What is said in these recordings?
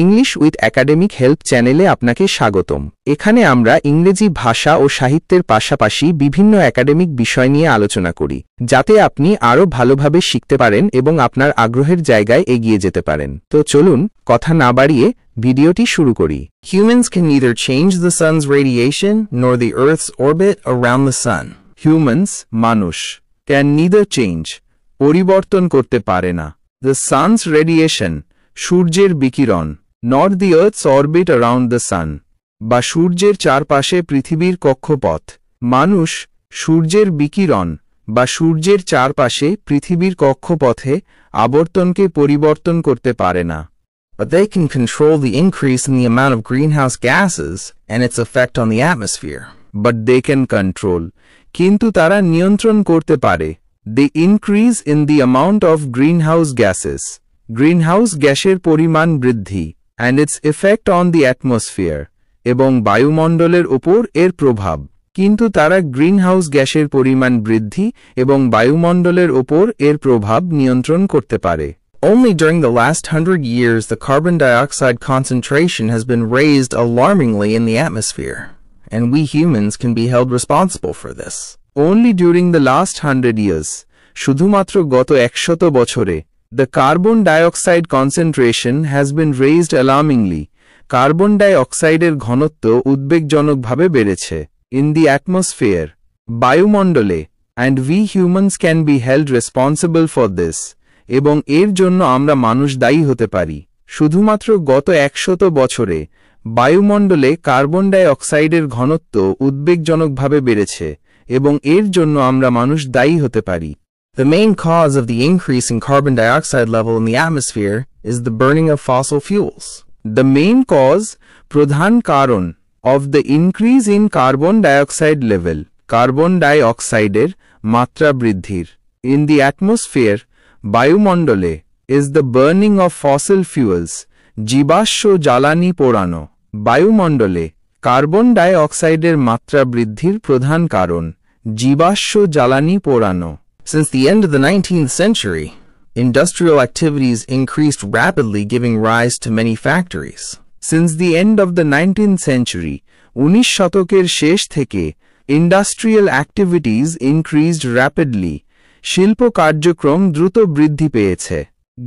English with academic help চ্যানেলে আপনাকে স্বাগতম। এখানে আমরা ইংরেজি ভাষা ও সাহিত্যের পাশাপাশি বিভিন্ন একাডেমিক বিষয় নিয়ে আলোচনা করি, যাতে আপনি আরও ভালোভাবে শিখতে পারেন এবং আপনার আগ্রহের জায়গায় এগিয়ে যেতে পারেন। তো চলুন কথা না বাড়িয়ে ভিডিওটি শুরু করি। Humans can neither change the sun's radiation nor the Earth's orbit around the sun. Humans, মানুষ, can neither change, পরিবর্তন করতে পারে না, the sun's radiation, সূর্যের বিকিরণ, nor the Earth's orbit around the sun, বা সূর্যের চারপাশে পৃথিবীর কক্ষপথ। মানুষ সূর্যের বিকিরণ বা সূর্যের চারপাশে পৃথিবীর কক্ষপথে আবর্তনকে পরিবর্তন করতে পারে না। But they can control the increase in the amount of greenhouse gases and its effect on the atmosphere. But they can control, কিন্তু তারা নিয়ন্ত্রণ করতে পারে, the increase in the amount of greenhouse gases, greenhouse গ্যাসের পরিমাণ বৃদ্ধি, and its effect on the atmosphere, এবং বায়ুমণ্ডলের উপর এর প্রভাব। কিন্তু তারা গ্রিনহাউস গ্যাসের পরিমাণ বৃদ্ধি এবং বায়ুমণ্ডলের উপর এর প্রভাব নিয়ন্ত্রণ করতে পারে। Only during the last 100 years the carbon dioxide concentration has been raised alarmingly in the atmosphere, and we humans can be held responsible for this. Only during the last 100 years, শুধুমাত্র গত 100 বছরে, the carbon dioxide concentration has been raised alarmingly, carbon ডাই অক্সাইডের ঘনত্ব উদ্বেগজনকভাবে বেড়েছে, in the atmosphere, বায়ুমণ্ডলে, and we humans can be held responsible for this, এবং এর জন্য আমরা মানুষ দায়ী হতে পারি। শুধুমাত্র গত 100 বছরে বায়ুমণ্ডলে কার্বন ডাই অক্সাইডের ঘনত্ব উদ্বেগজনকভাবে বেড়েছে এবং এর জন্য আমরা মানুষ দায়ী হতে পারি। The main cause of the increase in carbon dioxide level in the atmosphere is the burning of fossil fuels. The main cause, প্রধান কারণ, of the increase in carbon dioxide level, carbon ডাই অক্সাইডের মাত্রা বৃদ্ধির, in the atmosphere, বায়ুমণ্ডলে, is the burning of fossil fuels, জীবাশ্ম জ্বালানি পোড়ানো। বায়ুমণ্ডলে কার্বন ডাই অক্সাইডের মাত্রা বৃদ্ধির প্রধান কারণ জীবাশ্ম জ্বালানি পোড়ানো। Since the end of the 19th century, industrial activities increased rapidly, giving rise to many factories. Since the end of the 19th century, 19 শতকের শেষ থেকে industrial activities increased rapidly, শিল্প কার্যক্রম দ্রুত বৃদ্ধি পেয়েছে,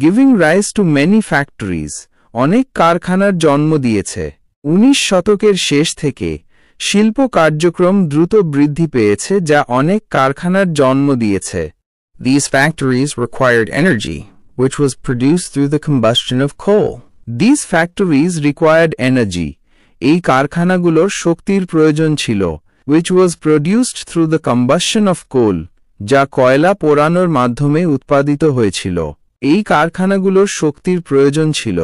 giving rise to many factories, অনেক কারখানার জন্ম দিয়েছে। 19 শতকের শেষ থেকে শিল্প কার্যক্রম দ্রুত বৃদ্ধি পেয়েছে যা অনেক কারখানার জন্ম দিয়েছে। These factories required energy, which was produced through the combustion of coal. These factories required energy, এই কারখানাগুলোর শক্তির প্রয়োজন ছিল, which was produced through the combustion of coal, যা কয়লা পোড়ানোর মাধ্যমে উৎপাদিত হয়েছিল। এই কারখানাগুলোর শক্তির প্রয়োজন ছিল,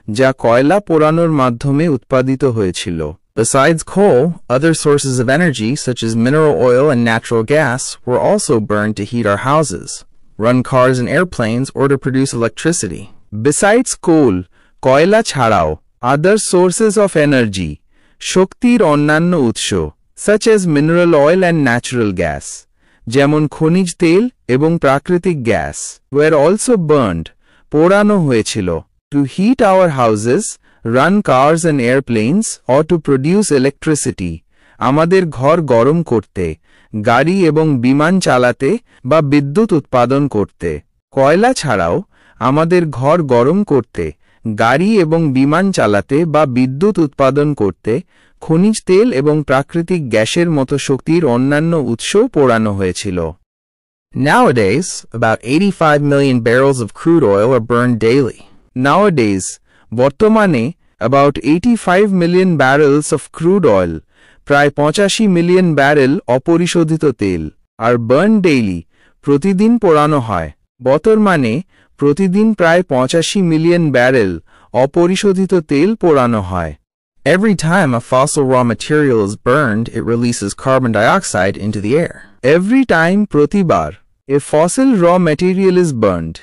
যা কয়লা পোড়ানোর মাধ্যমে উৎপাদিত হয়েছিল। Besides coal, other sources of energy such as mineral oil and natural gas were also burned to heat our houses, run cars and airplanes, or to produce electricity. Besides coal, কয়লা ছাড়াও, other sources of energy, শক্তির অন্যান্য উৎস, such as mineral oil and natural gas, যেমন খনিজ তেল এবং প্রাকৃতিক গ্যাস, were also burned, পোড়ানো হয়েছিল, to heat our houses, run cars and airplanes, or to produce electricity, আমাদের ঘর গরম করতে, গাড়ি এবং বিমান চালাতে বা বিদ্যুৎ উৎপাদন করতে। কয়লা ছাড়াও আমাদের ঘর গরম করতে, গাড়ি এবং বিমান চালাতে বা বিদ্যুৎ উৎপাদন করতে খনিজ তেল এবং প্রাকৃতিক গ্যাসের মতো শক্তির অন্যান্য উৎসও পোড়ানো হয়েছিল। Nowadays, about 85 million barrels of crude oil are burned daily. Nowadays, বর্তমানে about 85 million barrels of crude oil, প্রায় 85 মিলিয়ন ব্যারেল অপরিশোধিত তেল, আর বার্ন ডেইলি, প্রতিদিন পোড়ানো হয়। বর্তমানে প্রতিদিন প্রায় 85 মিলিয়ন ব্যারেল অপরিশোধিত তেল পোড়ানো হয়। Every time a fossil raw material is burned, it releases carbon dioxide into the air. Every time, প্রতিবার, a fossil raw material is burned,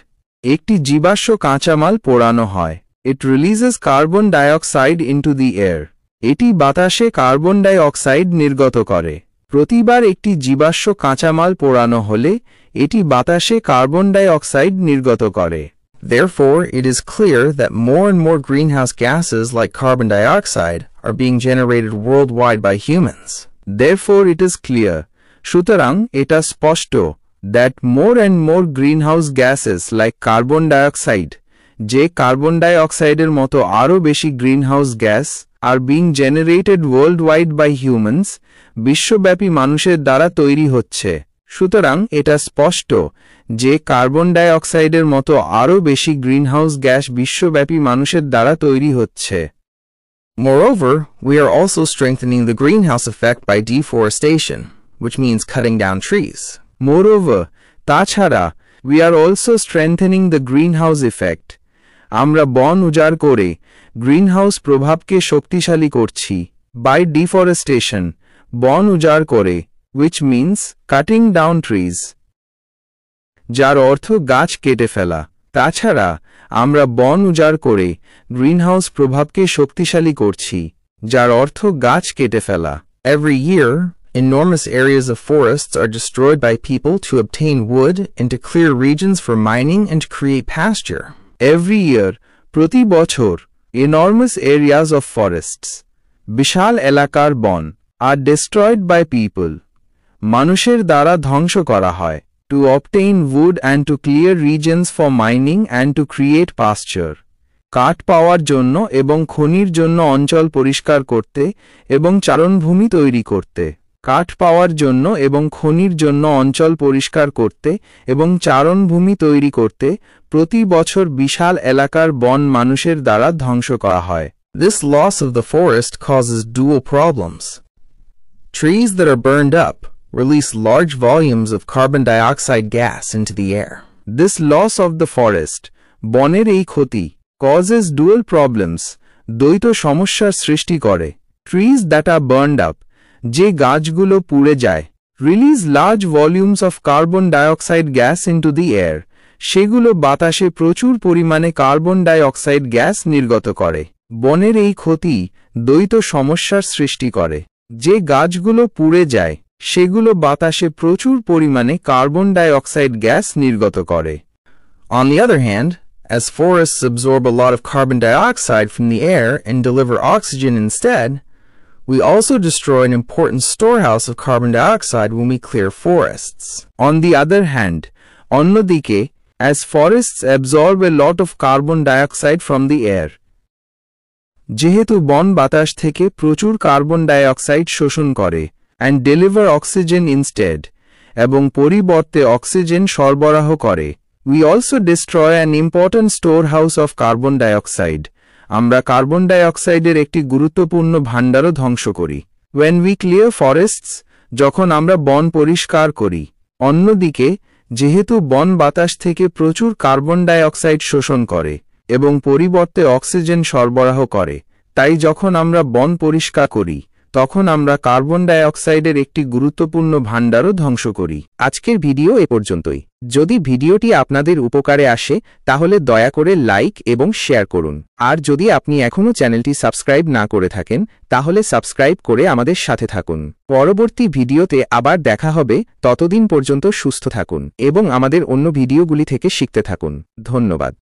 একটি জীবাশ্ম কাঁচামাল পোড়ানো হয়, it releases carbon dioxide into the air, এটি বাতাসে কার্বন ডাই অক্সাইড নির্গত করে। প্রতিবার একটি জীবাশ্ম কাঁচামাল পোড়ানো হলে এটি বাতাসে কার্বন ডাই অক্সাইড নির্গত করে। Therefore, it is clear that more and more greenhouse gases like carbon dioxide are being generated worldwide by humans. Therefore it is clear, সুতরাং এটা স্পষ্ট, that more and more greenhouse gases like carbon dioxide, যে carbon ডাই অক্সাইডের মতো আরও বেশি greenhouse gas are being generated worldwide by humans, বিশ্বব্যাপী মানুষের দ্বারা তৈরি হচ্ছে। সুতরাং এটা স্পষ্ট যে কার্বন ডাই অক্সাইডের মতো আরও বেশি গ্রিনহাউস গ্যাস বিশ্বব্যাপী মানুষের দ্বারা তৈরি হচ্ছে। Moreover, we are also strengthening the greenhouse effect by deforestation, which means cutting down trees. Moreover, তাছাড়া, we are also strengthening the greenhouse effect. আমরা বন উজাড় করে গ্রিনহাউস প্রভাবকে শক্তিশালী করছি। By deforestation, বন উজাড় করে, which means cutting down trees. যার অর্থ গাছ কেটে ফেলা। তাছাড়া, আমরা বন উজাড় করে গ্রিনহাউস প্রভাবকে শক্তিশালী করছি, যার অর্থ গাছ কেটে ফেলা। Every year, enormous areas of forests are destroyed by people to obtain wood and to clear regions for mining and to create pasture. Every year, প্রতি বছর, enormous areas of forests, বিশাল এলাকার বন, are destroyed by people, মানুষের দ্বারা ধ্বংস করা হয়, to obtain wood and to clear regions for mining and to create pasture, কাঠ পাওয়ার জন্য এবং খনির জন্য অঞ্চল পরিষ্কার করতে এবং চারণভূমি তৈরি করতে। কাঠ পাওয়ার জন্য এবং খনির জন্য অঞ্চল পরিষ্কার করতে এবং চারণভূমি তৈরি করতে প্রতি বছর বিশাল এলাকার বন মানুষের দ্বারা ধ্বংস করা হয়। This loss of the forest causes dual problems. Trees that are burned up release large volumes of carbon dioxide gas into the air. This loss of the forest, বনের এই ক্ষতি, causes dual problems, দ্বৈত সমস্যার সৃষ্টি করে। Trees that are burned up, যে গাছগুলো পুড়ে যায়, release large volumes of carbon dioxide gas into the air, সেগুলো বাতাসে প্রচুর পরিমাণে কার্বন ডাই অক্সাইড গ্যাস নির্গত করে। বনের এই ক্ষতি দ্বৈত সমস্যার সৃষ্টি করে। যে গাছগুলো পুড়ে যায়, সেগুলো বাতাসে প্রচুর পরিমাণে কার্বন ডাই অক্সাইড গ্যাস নির্গত করে। On the other hand, as forests absorb a lot of carbon dioxide from the air and deliver oxygen instead, we also destroy an important storehouse of carbon dioxide when we clear forests. On the other hand, অন্যদিকে, as forests absorb a lot of carbon dioxide from the air, যেহেতু বন বাতাস থেকে প্রচুর carbon die oxide শোষণ করে, and deliver oxygen instead, এবং পরিবর্তে অক্সিজেন সরবরাহ করে, we also destroy an important storehouse of carbon dioxide, আমরা কার্বন ডাই অক্সাইডের একটি গুরুত্বপূর্ণ ভাণ্ডারও ধ্বংস করি। When we clear forests, যখন আমরা বন পরিষ্কার করি। অন্যদিকে, যেহেতু বন বাতাস থেকে প্রচুর কার্বন ডাই অক্সাইড শোষণ করে এবং পরিবর্তে অক্সিজেন সরবরাহ করে, তাই যখন আমরা বন পরিষ্কার করি, তখন আমরা কার্বন ডাই অক্সাইডের একটি গুরুত্বপূর্ণ ভাণ্ডারও ধ্বংস করি। আজকের ভিডিও এ পর্যন্তই। যদি ভিডিওটি আপনাদের উপকারে আসে, তাহলে দয়া করে লাইক এবং শেয়ার করুন। আর যদি আপনি এখনও চ্যানেলটি সাবস্ক্রাইব না করে থাকেন, তাহলে সাবস্ক্রাইব করে আমাদের সাথে থাকুন। পরবর্তী ভিডিওতে আবার দেখা হবে, ততদিন পর্যন্ত সুস্থ থাকুন এবং আমাদের অন্য ভিডিওগুলি থেকে শিখতে থাকুন। ধন্যবাদ।